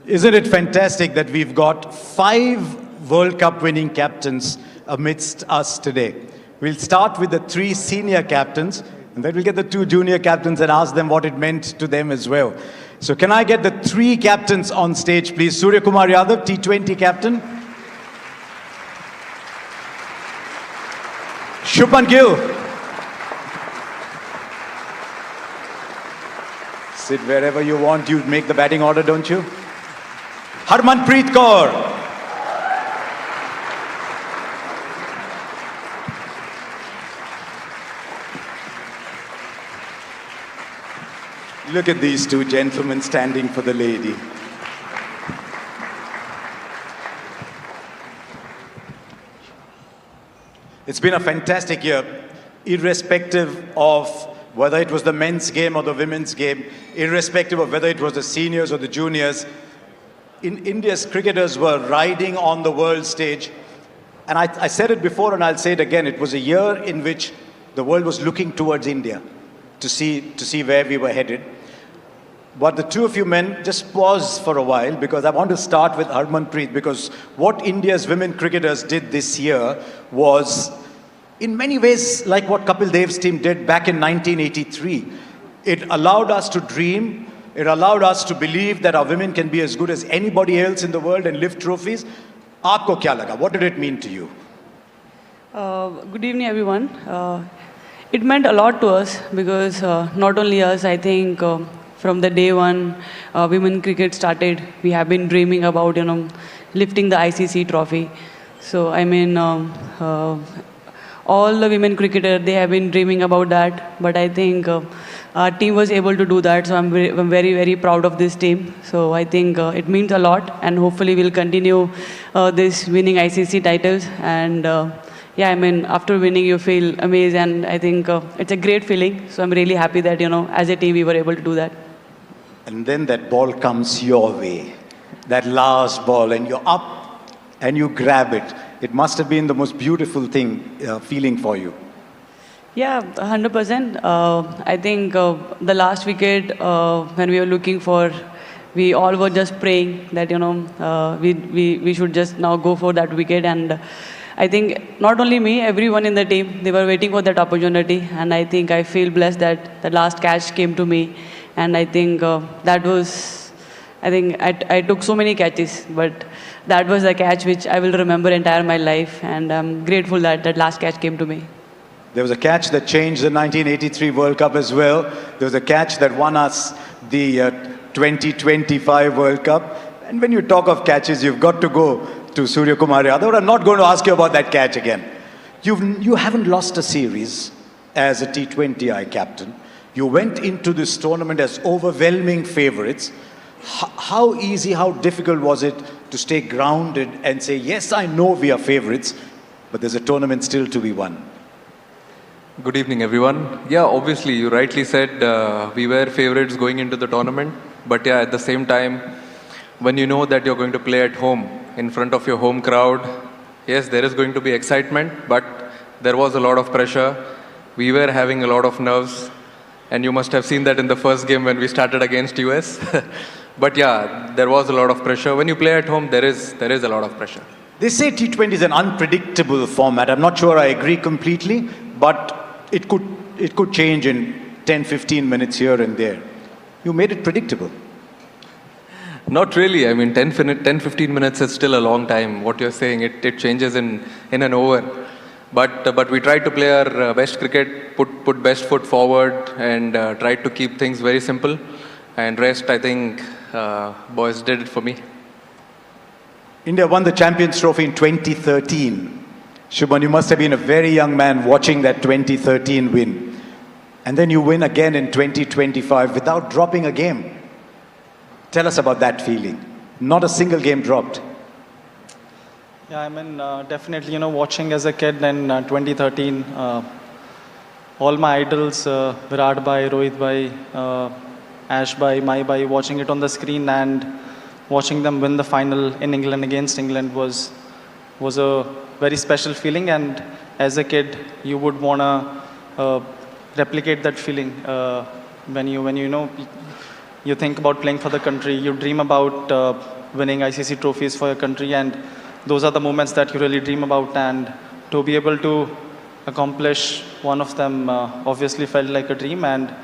Isn't it fantastic that we've got 5 World Cup winning captains amidst us today? We'll start with the 3 senior captains, and then we'll get the 2 junior captains and ask them what it meant to them as well. So can I get the 3 captains on stage, please? Surya Kumar Yadav, T20 captain. Gill. Sit wherever you want. You make the batting order, don't you? Harmanpreet Kaur. Look at these 2 gentlemen standing for the lady. It's been a fantastic year, irrespective of whether it was the men's game or the women's game, irrespective of whether it was the seniors or the juniors. India's cricketers were riding on the world stage. And I said it before and I'll say it again. It was a year in which the world was looking towards India to see where we were headed. But the 2 of you men, just pause for a while, because I want to start with Harmanpreet, because what India's women cricketers did this year was, in many ways, like what Kapil Dev's team did back in 1983. It allowed us to dream. It allowed us to believe that our women can be as good as anybody else in the world and lift trophies. Aapko kya laga? What did it mean to you? Good evening, everyone. It meant a lot to us because not only us, I think from the day one women cricket started, we have been dreaming about, lifting the ICC trophy. So, I mean, all the women cricketers, they have been dreaming about that. But I think our team was able to do that. So I'm very, very proud of this team. So I think it means a lot. And hopefully we'll continue this winning ICC titles. And yeah, I mean, after winning, you feel amazed. And I think it's a great feeling. So I'm really happy that, as a team, we were able to do that. And then that ball comes your way. That last ball. And you're up and you grab it. It must have been the most beautiful feeling for you. Yeah, 100%. I think the last wicket, when we were looking for, we all were just praying that, we should just now go for that wicket. And I think not only me, everyone in the team, they were waiting for that opportunity. And I think I feel blessed that the last catch came to me. And I think that was, I took so many catches, but that was a catch which I will remember entire my life. And I'm grateful that that last catch came to me. There was a catch that changed the 1983 World Cup as well. There was a catch that won us the 2025 World Cup. And when you talk of catches, you've got to go to Surya Kumar Yadav. I'm not going to ask you about that catch again. You haven't lost a series as a T20I captain. You went into this tournament as overwhelming favorites. How easy, how difficult was it to stay grounded and say, yes, I know we are favorites, but there's a tournament still to be won? Good evening, everyone. Yeah, obviously, you rightly said we were favorites going into the tournament. But yeah, at the same time, when you know that you're going to play at home in front of your home crowd, yes, there is going to be excitement, but there was a lot of pressure. We were having a lot of nerves. And you must have seen that in the first game when we started against US. But yeah, there was a lot of pressure. When you play at home, there is a lot of pressure. They say T20 is an unpredictable format. I'm not sure I agree completely, but it could change in 10-15 minutes here and there. You made it predictable. Not really. I mean, 10-15 minutes is still a long time. What you're saying, it changes in an over. But we tried to play our best cricket, put best foot forward, and tried to keep things very simple. And rest, I think, boys did it for me. India won the Champions Trophy in 2013. Shubman, you must have been a very young man watching that 2013 win. And then you win again in 2025 without dropping a game. Tell us about that feeling. Not a single game dropped. Yeah, I mean, definitely, watching as a kid in 2013, all my idols, Virat Bhai, Rohit Bhai, Ash Bhai, Mai Bhai, watching it on the screen and watching them win the final in England against England was a very special feeling. And as a kid, you would want to replicate that feeling when you you think about playing for the country, you dream about winning ICC trophies for your country, and those are the moments that you really dream about. And to be able to accomplish one of them obviously felt like a dream, and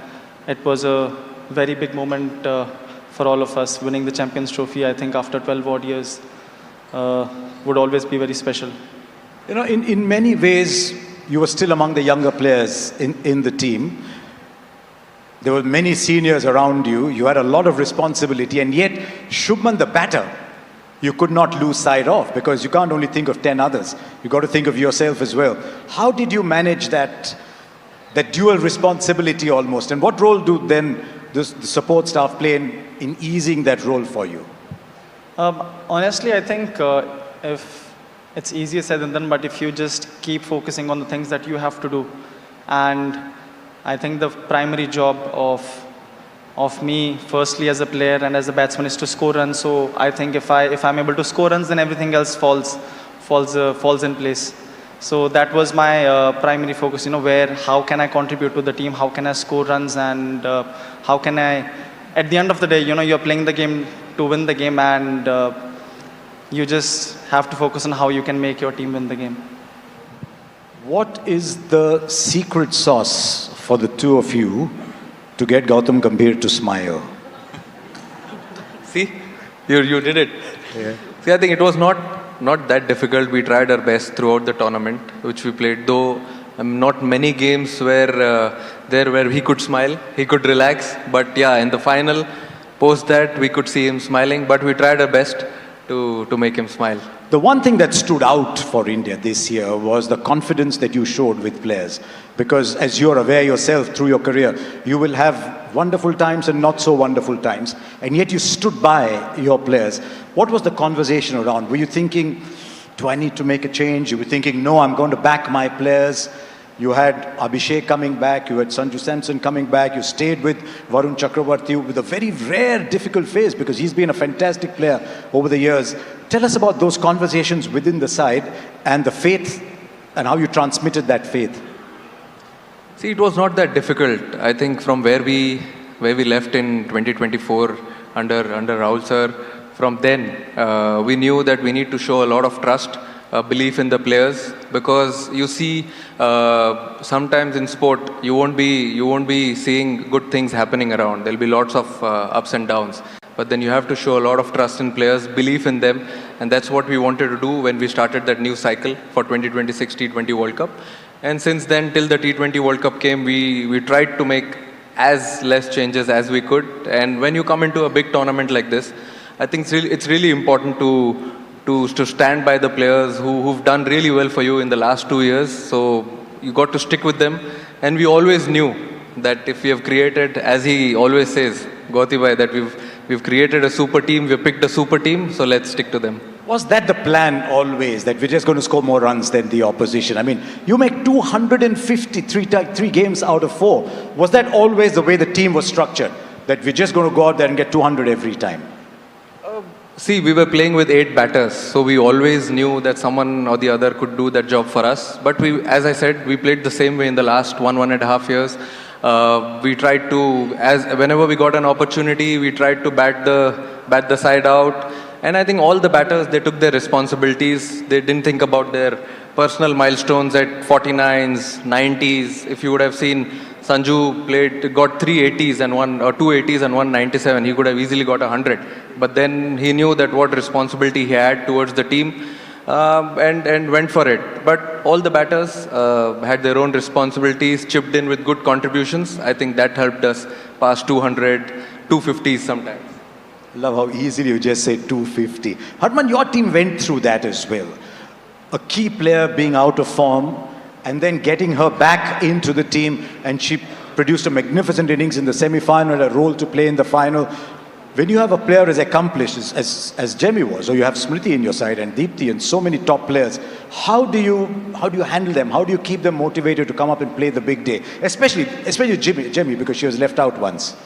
it was a very big moment for all of us. Winning the Champions Trophy, I think, after 12 odd years would always be very special. You know, in many ways, you were still among the younger players in the team. There were many seniors around you. You had a lot of responsibility, and yet Shubman, the batter, you could not lose sight of, because you can't only think of 10 others. You've got to think of yourself as well. How did you manage that dual responsibility almost? And what role do then the support staff play in easing that role for you? Honestly, I think if it's easier said than done, but if you just keep focusing on the things that you have to do, and I think the primary job of me, firstly as a player and as a batsman, is to score runs. So I think if I'm able to score runs, then everything else falls in place. So that was my primary focus. How can I contribute to the team? How can I score runs? And how can I, at the end of the day, you're playing the game to win the game, and you just have to focus on how you can make your team win the game. What is the secret sauce for the two of you to get Gautam Gambhir to smile? See, you did it. Yeah. See, I think it was not that difficult. We tried our best throughout the tournament, which we played, though not many games where he could smile, he could relax. But yeah, in the final, post that, we could see him smiling, but we tried our best to make him smile. The one thing that stood out for India this year was the confidence that you showed with players. Because as you're aware yourself through your career, you will have wonderful times and not so wonderful times. And yet you stood by your players. What was the conversation around? Were you thinking, do I need to make a change? You were thinking, no, I'm going to back my players. You had Abhishek coming back, you had Sanju Samson coming back, you stayed with Varun Chakravarti with a very rare, difficult phase, because he's been a fantastic player over the years. Tell us about those conversations within the side and the faith, and how you transmitted that faith. See, it was not that difficult. I think from where we left in 2024 under Rahul sir, from then we knew that we need to show a lot of trust, belief in the players, because you see sometimes in sport you won't be seeing good things happening around. There'll be lots of ups and downs, but then you have to show a lot of trust in players, belief in them, and that's what we wanted to do when we started that new cycle for 2026 T20 World Cup. And since then, till the T20 World Cup came, we tried to make as less changes as we could. And when you come into a big tournament like this, I think it's really important to stand by the players who've done really well for you in the last 2 years. So you got to stick with them. And we always knew that if we have created, as he always says, Gauti bhai, that we've created a super team, we've picked a super team, so let's stick to them. Was that the plan always, that we're just going to score more runs than the opposition? I mean, you make 253 games out of 4. Was that always the way the team was structured, that we're just going to go out there and get 200 every time? See, we were playing with 8 batters, so we always knew that someone or the other could do that job for us. But we, as I said, we played the same way in the last 1.5 years. We tried to, whenever we got an opportunity, we tried to bat the side out. And I think all the batters, they took their responsibilities. They didn't think about their personal milestones at 49s, 90s. If you would have seen, Sanju got 3 80s and 2 80s and 1 97. He could have easily got 100. But then he knew that what responsibility he had towards the team, and went for it. But all the batters had their own responsibilities, chipped in with good contributions. I think that helped us pass 200, 250s sometimes. Love how easily you just say 250. Harman, your team went through that as well. A key player being out of form and then getting her back into the team, and she produced a magnificent innings in the semi-final, a role to play in the final. When you have a player as accomplished as Jemmy was, or you have Smriti in your side and Deepti and so many top players, how do you handle them? How do you keep them motivated to come up and play the big day? Especially Jemmy, because she was left out once.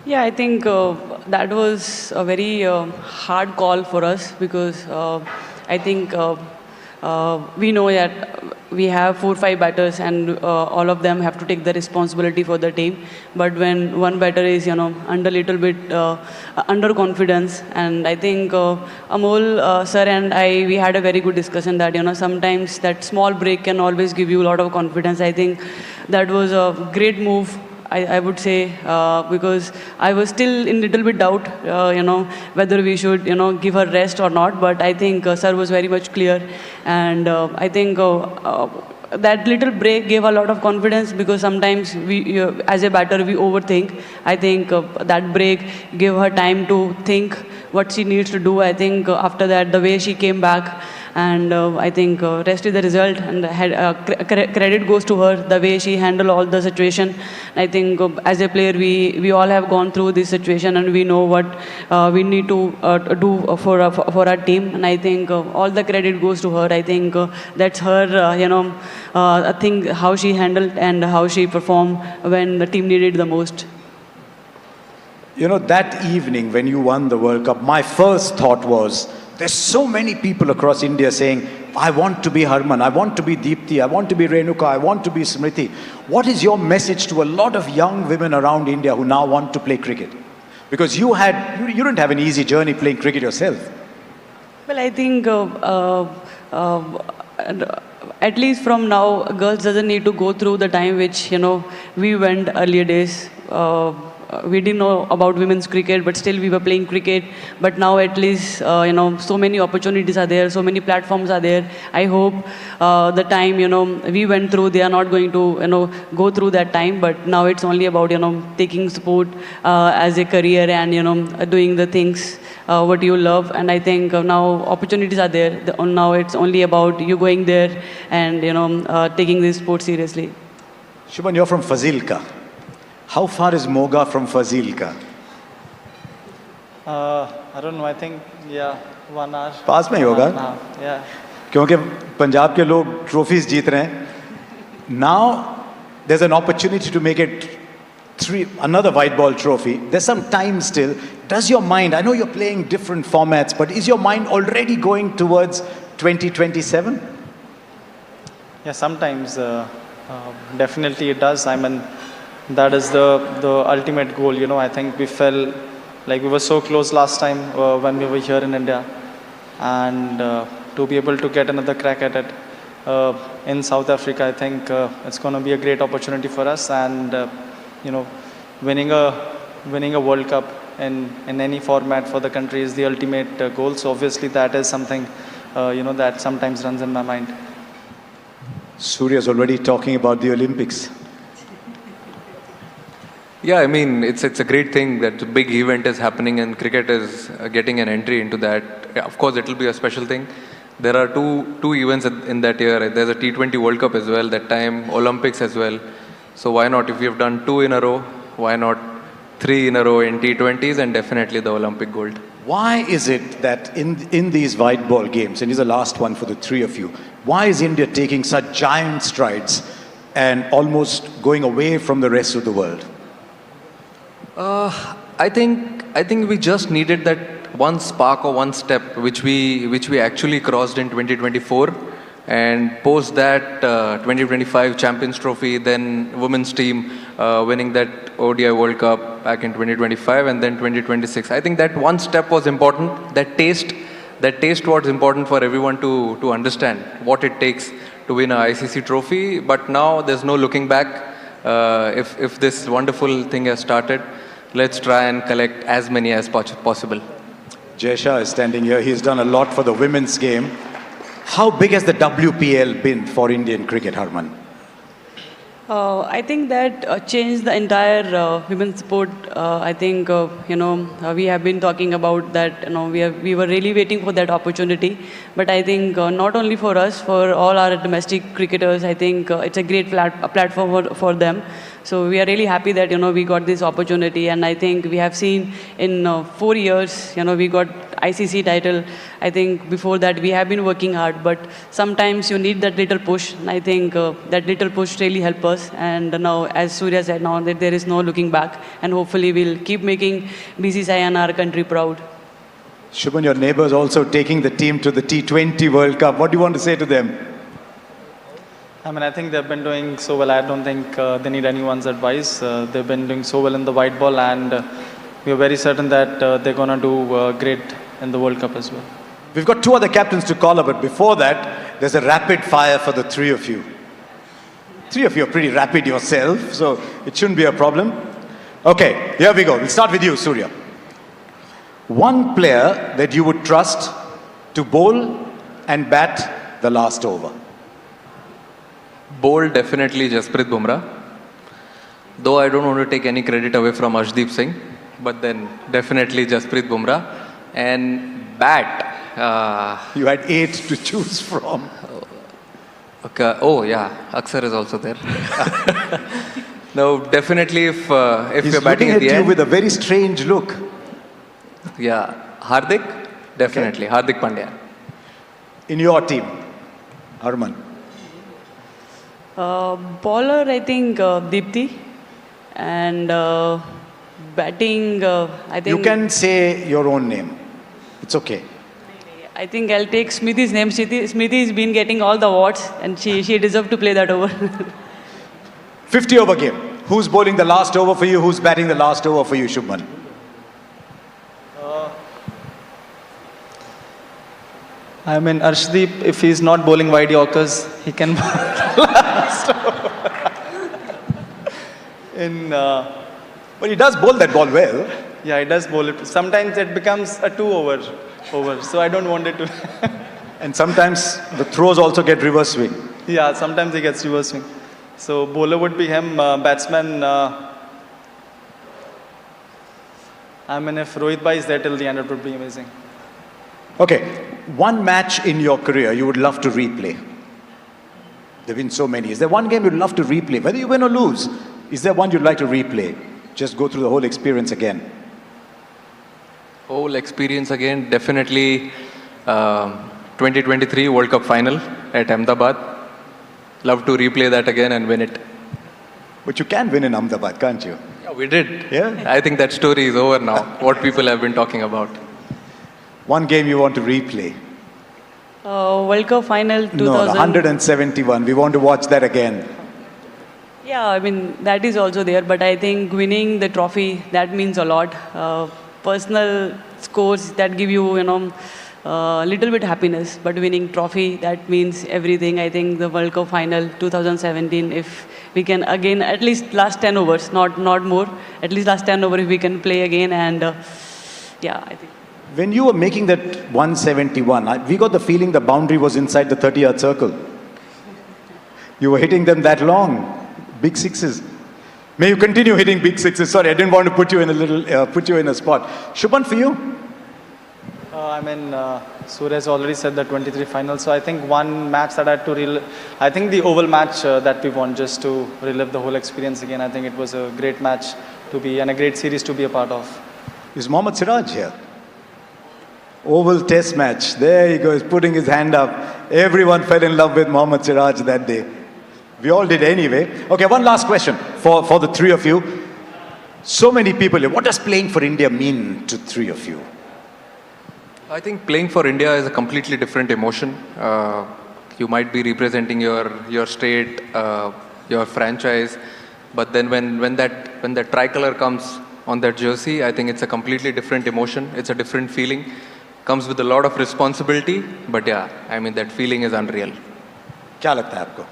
Yeah, I think that was a very hard call for us, because I think we know that we have 4 5 batters and all of them have to take the responsibility for the team. But when one batter is under little bit under confidence, and I think Amol sir and I, we had a very good discussion that sometimes that small break can always give you a lot of confidence. I think that was a great move, I would say, because I was still in little bit doubt, whether we should, give her rest or not. But I think sir was very much clear, and I think that little break gave a lot of confidence, because sometimes we, as a batter, we overthink. I think that break gave her time to think what she needs to do. I think after that, the way she came back, and I think rest is the result, and credit goes to her, the way she handled all the situation. I think as a player, we all have gone through this situation, and we know what we need to do for our team. And I think all the credit goes to her. I think that's her, I think how she handled and how she performed when the team needed the most. That evening when you won the World Cup, my first thought was, there's so many people across India saying, I want to be Harman, I want to be Deepti, I want to be Renuka, I want to be Smriti. What is your message to a lot of young women around India who now want to play cricket? Because you didn't have an easy journey playing cricket yourself. Well, I think at least from now, girls doesn't need to go through the time which, we went earlier days. We didn't know about women's cricket, but still we were playing cricket. But now at least, so many opportunities are there, so many platforms are there. I hope the time, we went through, they are not going to, go through that time. But now it's only about, taking sport as a career and, doing the things what you love. And I think now opportunities are there. Now it's only about you going there and, taking this sport seriously. Shubhan, you're from Fazilka. How far is Moga from Fazilka? I don't know, I think, 1 hour. पास में ही होगा? Yeah. क्योंकि पंजाब के लोग trophies जीत रहे हैं. Now there's an opportunity to make it another white ball trophy. There's some time still. Does your mind, I know you're playing different formats, but is your mind already going towards 2027? Yeah, sometimes definitely it does. I mean, that is the ultimate goal. I think we felt like we were so close last time when we were here in India, and to be able to get another crack at it in South Africa, I think it's going to be a great opportunity for us. And winning a World Cup in any format for the country is the ultimate goal. So obviously that is something that sometimes runs in my mind. Surya is already talking about the Olympics. Yeah, I mean, it's a great thing that a big event is happening and cricket is getting an entry into that. Yeah, of course, it will be a special thing. There are two events in that year. There's a T20 World Cup as well, that time Olympics as well. So why not? If we have done 2 in a row, why not 3 in a row in T20s and definitely the Olympic gold? Why is it that in these white ball games, and this is the last one for the three of you, why is India taking such giant strides and almost going away from the rest of the world? I think we just needed that one spark or one step which we actually crossed in 2024, and post that 2025 Champions Trophy, then women's team winning that ODI World Cup back in 2025, and then 2026. I think that one step was important. That taste was important for everyone to understand what it takes to win a ICC trophy. But now there's no looking back. If this wonderful thing has started, let's try and collect as many as possible. Jaysha is standing here. He's done a lot for the women's game. How big has the WPL been for Indian cricket, Harman? I think that changed the entire women's sport. I think, we have been talking about that, we were really waiting for that opportunity. But I think not only for us, for all our domestic cricketers, I think it's a great platform for them. So we are really happy that, we got this opportunity. And I think we have seen in 4 years, we got ICC title. I think before that we have been working hard, but sometimes you need that little push. And I think that little push really helped us. And now, as Surya said, now that there is no looking back, and hopefully we'll keep making BCCI and our country proud. Shubhan, your neighbours also taking the team to the T20 World Cup. What do you want to say to them? I mean, I think they've been doing so well. I don't think they need anyone's advice. They've been doing so well in the white ball, and we are very certain that they're going to do great in the World Cup as well. We've got two other captains to call up, but before that, there's a rapid fire for the three of you. Three of you are pretty rapid yourself, so it shouldn't be a problem. Okay, here we go. We'll start with you, Surya. One player that you would trust to bowl and bat the last over. Bold, definitely Jasprit Bumrah. Though I don't want to take any credit away from Arshdeep Singh, but then definitely Jasprit Bumrah. And bat. You had 8 to choose from. Okay. Oh yeah, Aksar is also there. No, definitely if He's you're batting looking at at the you end. with a very strange look. Yeah, Hardik, definitely. Hardik Pandya. In your team, Harman. Bowler, I think Deepti. And batting, I think... You can say your own name. It's okay. I think I'll take Smriti's name. Smriti's been getting all the awards and she deserved to play that over. 50 over game. Who's bowling the last over for you? Who's batting the last over for you, Shubman? I mean, Arshdeep, if he's not bowling wide Yorkers, he can bowl last over. But he does bowl that ball well. Yeah, he does bowl it. Sometimes it becomes a 2 over, so I don't want it to. And sometimes the throws also get reverse swing. Yeah, sometimes he gets reverse swing. So bowler would be him, batsman. I mean, if Rohit Bhai is there till the end, it would be amazing. Okay, one match in your career you would love to replay. There have been so many. Is there one game you'd love to replay? Whether you win or lose, is there one you'd like to replay? Just go through the whole experience again. Whole experience again, definitely 2023 World Cup final at Ahmedabad. Love to replay that again and win it. But you can win in Ahmedabad, can't you? Yeah, we did. Yeah? I think that story is over now, what people have been talking about. One game you want to replay? World Cup final 2000. No, 171. We want to watch that again. Yeah, I mean, that is also there, but I think winning the trophy, that means a lot. Personal scores that give you, little bit happiness, but winning trophy, that means everything. I think the World Cup final 2017, if we can again, at least last 10 overs, not more, at least last 10 overs if we can play again, and yeah, I think. When you were making that 171, we got the feeling the boundary was inside the 30-yard circle. You were hitting them that long. Big sixes. May you continue hitting big sixes. Sorry, I didn't want to put you in a spot. Shubman, for you? I mean, Surya has already said the 23 final. So I think one match that I had to relive, I think the Oval match that we won, just to relive the whole experience again. I think it was a great match to be, and a great series to be a part of. Is Mohammad Siraj here? Oval test match. There he goes, putting his hand up. Everyone fell in love with Mohammad Siraj that day. We all did anyway. Okay, one last question for the three of you. So many people here. What does playing for India mean to three of you? I think playing for India is a completely different emotion. You might be representing your state, your franchise, but then when that tricolor comes on that jersey, I think it's a completely different emotion. It's a different feeling. Comes with a lot of responsibility, but yeah, I mean that feeling is unreal. क्या लगता है आपको?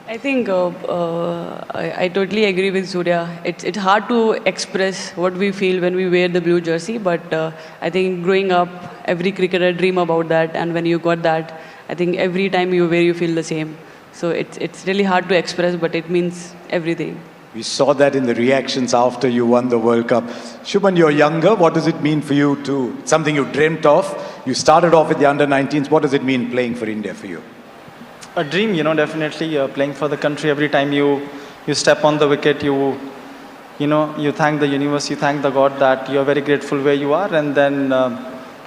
I think I totally agree with Surya. It's hard to express what we feel when we wear the blue jersey, but I think growing up, every cricketer dream about that, and when you got that, I think every time you wear, you feel the same. So it's really hard to express, but it means everything. We saw that in the reactions after you won the World Cup. Shubman, you're younger. What does it mean for you to, something you dreamt of? You started off with the under-19s. What does it mean playing for India for you? A dream, definitely playing for the country. Every time you step on the wicket, you thank the universe, you thank the God that you're very grateful where you are, and then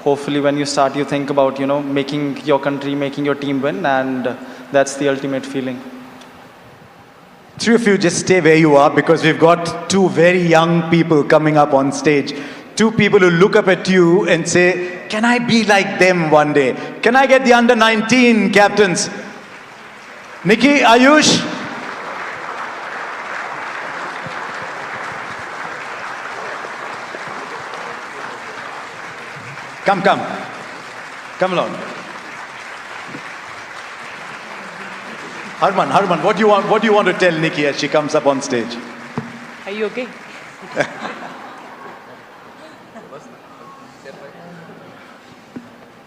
hopefully when you start, you think about making your country, making your team win, and that's the ultimate feeling. Three of you just stay where you are because we've got two very young people coming up on stage. Two people who look up at you and say, can I be like them one day? Can I get the under-19 captains? Niki, Ayush. Come, come. Come along. Harman, what do you want to tell Niki as she comes up on stage? Are you okay?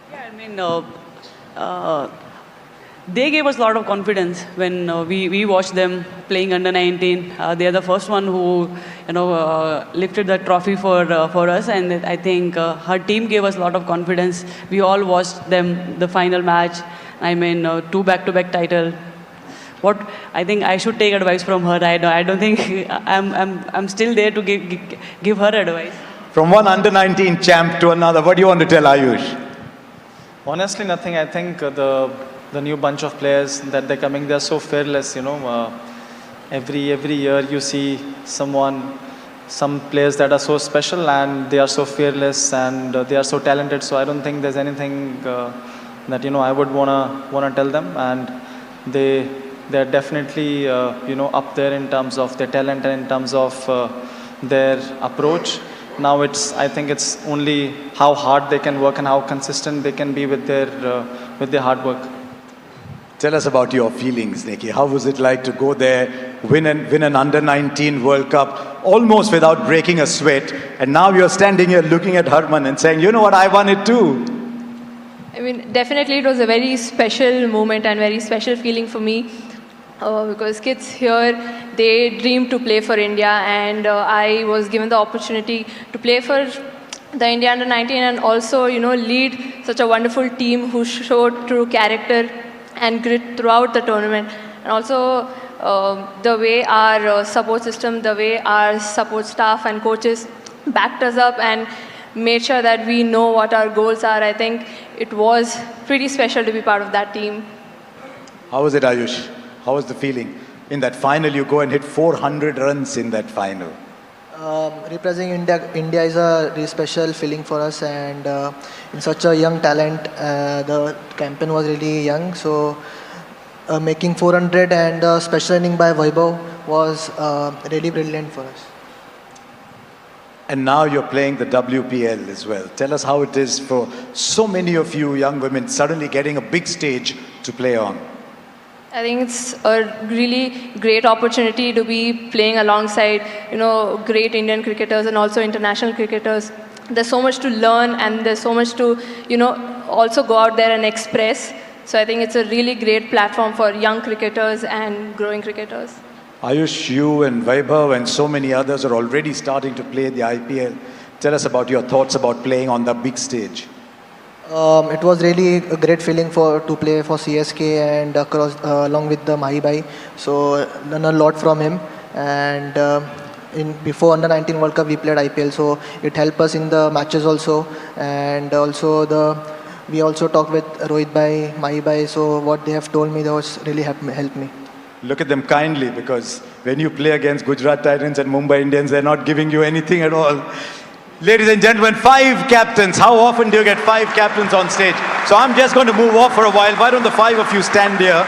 Yeah, I mean, they gave us a lot of confidence when we watched them playing under 19. They are the first one who, lifted the trophy for us, and I think her team gave us a lot of confidence. We all watched them the final match. I mean, 2 back-to-back title. What I think I should take advice from her. I don't think I'm still there to give her advice. From one under 19 champ to another, what do you want to tell Ayush? Honestly, nothing. I think the new bunch of players that they're coming, they're so fearless. Every year you see some players that are so special and they are so fearless and they are so talented. So I don't think there's anything that I would wanna tell them. And they're definitely up there in terms of their talent and in terms of their approach. Now I think it's only how hard they can work and how consistent they can be with their hard work. Tell us about your feelings, Niki. How was it like to go there, win an under 19 World Cup, almost without breaking a sweat, and now you're standing here looking at Harman and saying, you know what, I won it too. I mean, definitely it was a very special moment and very special feeling for me because kids here, they dream to play for India, and I was given the opportunity to play for the India under 19 and also, lead such a wonderful team who showed true character and grit throughout the tournament. And also the way our support system, the way our support staff and coaches backed us up and made sure that we know what our goals are. I think it was pretty special to be part of that team. How was it, Ayush? How was the feeling? In that final, you go and hit 400 runs in that final. Representing India is a really special feeling for us, and in such a young talent, the campaign was really young. So making 400 and special inning by Vaibhav was really brilliant for us. And now you're playing the WPL as well. Tell us how it is for so many of you young women suddenly getting a big stage to play on. I think it's a really great opportunity to be playing alongside, great Indian cricketers and also international cricketers. There's so much to learn and there's so much to, also go out there and express. So I think it's a really great platform for young cricketers and growing cricketers. Ayush, you and Vaibhav and so many others are already starting to play the IPL. Tell us about your thoughts about playing on the big stage. It was really a great feeling to play for CSK and along with the Mahibai. So learned a lot from him. And before under 19 World Cup we played IPL, so it helped us in the matches also. And also we also talked with Rohit Bhai, Mahibai. So what they have told me, that was really helped me. Look at them kindly, because when you play against Gujarat Titans and Mumbai Indians, they're not giving you anything at all. Ladies and gentlemen, 5 captains. How often do you get 5 captains on stage? So I'm just going to move off for a while. Why don't the 5 of you stand here?